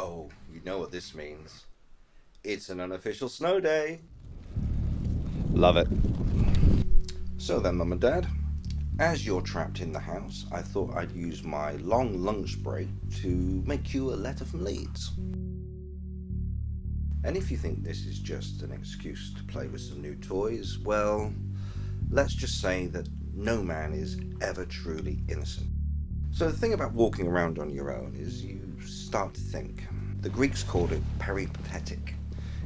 Oh, you know what this means. It's an unofficial snow day. Love it. So then, Mum and Dad, as you're trapped in the house, I thought I'd use my long lunch break to make you a letter from Leeds. And if you think this is just an excuse to play with some new toys, well, let's just say that no man is ever truly innocent. So the thing about walking around on your own is you start to think. The Greeks called it peripatetic.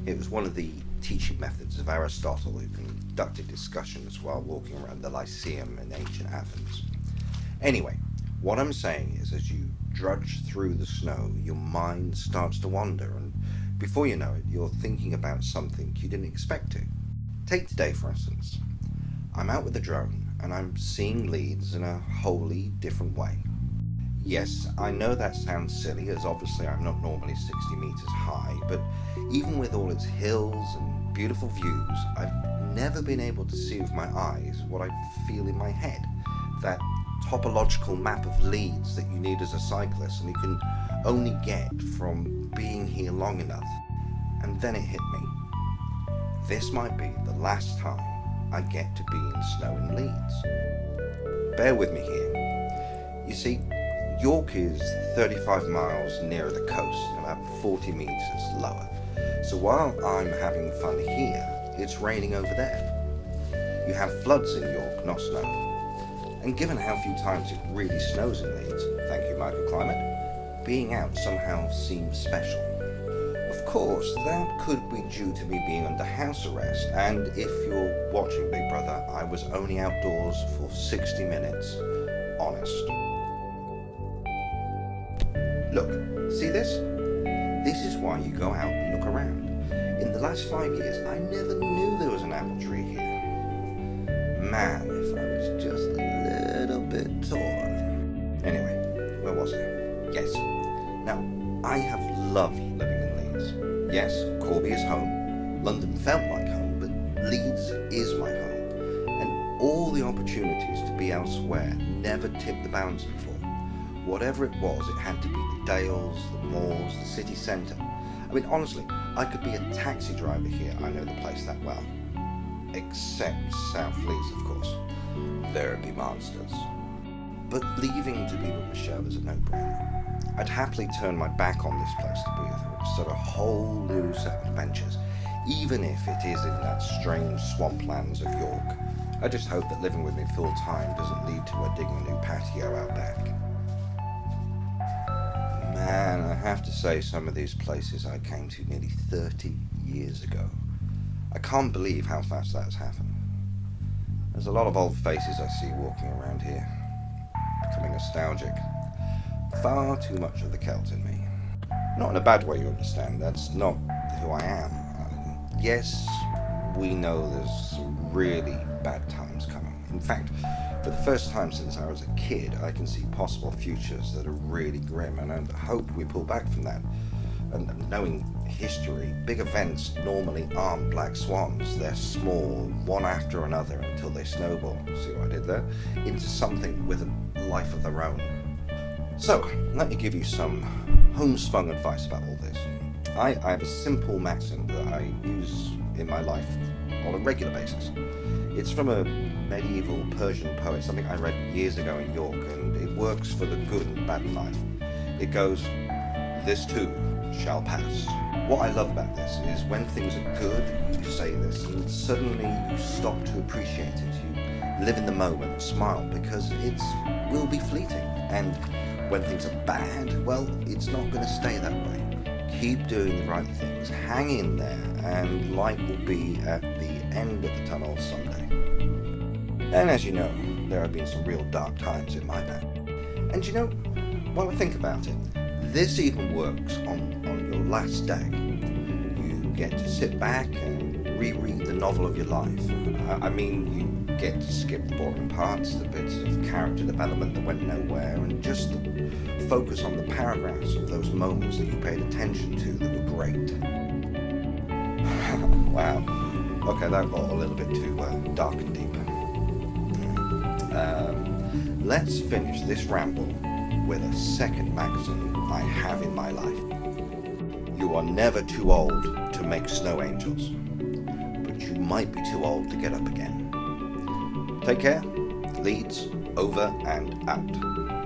It was one of the teaching methods of Aristotle, who conducted discussions while walking around the Lyceum in ancient Athens. Anyway, what I'm saying is, as you drudge through the snow, your mind starts to wander, and before you know it, you're thinking about something you didn't expect to. Take today, for instance. I'm out with the drone, and I'm seeing Leeds in a wholly different way. Yes, I know that sounds silly, as obviously I'm not normally 60 meters high, but even with all its hills and beautiful views, I've never been able to see with my eyes what I feel in my head. That topological map of Leeds that you need as a cyclist, and you can only get from being here long enough. And then it hit me. This might be the last time I get to be in snow in Leeds. Bear with me here. You see, York is 35 miles nearer the coast and about 40 meters lower. So while I'm having fun here, it's raining over there. You have floods in York, not snow. And given how few times it really snows in Leeds, thank you microclimate, being out somehow seems special. Of course, that could be due to me being under house arrest, and if you're watching Big Brother, I was only outdoors for 60 minutes. Honest. Look, see this? This is why you go out and look around. In the last 5 years, I never knew there was an apple tree here. Man, if I was just a little bit taller. Anyway, where was I? Yes. Now, I have loved living in Leeds. Yes, Corby is home. London felt like home, but Leeds is my home. And all the opportunities to be elsewhere never tipped the balance before. Whatever it was, it had to be the Dales, the moors, the city centre. I mean, honestly, I could be a taxi driver here. I know the place that well. Except South Leeds, of course. There'd be monsters. But leaving to be with Michelle is a no-brainer. I'd happily turn my back on this place to be with her and start a whole new set of adventures, even if it is in that strange swamplands of York. I just hope that living with me full-time doesn't lead to her digging a new patio out back. Man, I have to say, some of these places I came to nearly 30 years ago. I can't believe how fast that's happened. There's a lot of old faces I see walking around here, becoming nostalgic. Far too much of the Celt in me. Not in a bad way, you understand. That's not who I am. Yes, we know there's some really bad times coming. In fact, for the first time since I was a kid, I can see possible futures that are really grim, and I hope we pull back from that. And knowing history, big events normally aren't black swans. They're small, one after another, until they snowball, see what I did there, into something with a life of their own. So, let me give you some homespun advice about all this. I have a simple maxim that I use in my life on a regular basis. It's from a medieval Persian poet, something I read years ago in York, and it works for the good and bad in life. It goes, "This too shall pass." What I love about this is when things are good, you say this, and suddenly you stop to appreciate it. You live in the moment, smile, because it will be fleeting. And when things are bad, well, it's not going to stay that way. Keep doing the right things, hang in there, and light will be at the end of the tunnel someday. And as you know, there have been some real dark times in my life. And you know, while I think about it, this even works on your last day. You get to sit back and reread the novel of your life. I mean, you get to skip the boring parts, the bits of character development that went nowhere, and just focus on the paragraphs of those moments that you paid attention to that were great. Wow. Okay, that got a little bit too dark and deep. Let's finish this ramble with a second maxim I have in my life. are never too old to make snow angels, but you might be too old to get up again. Take care. Leeds, over and out.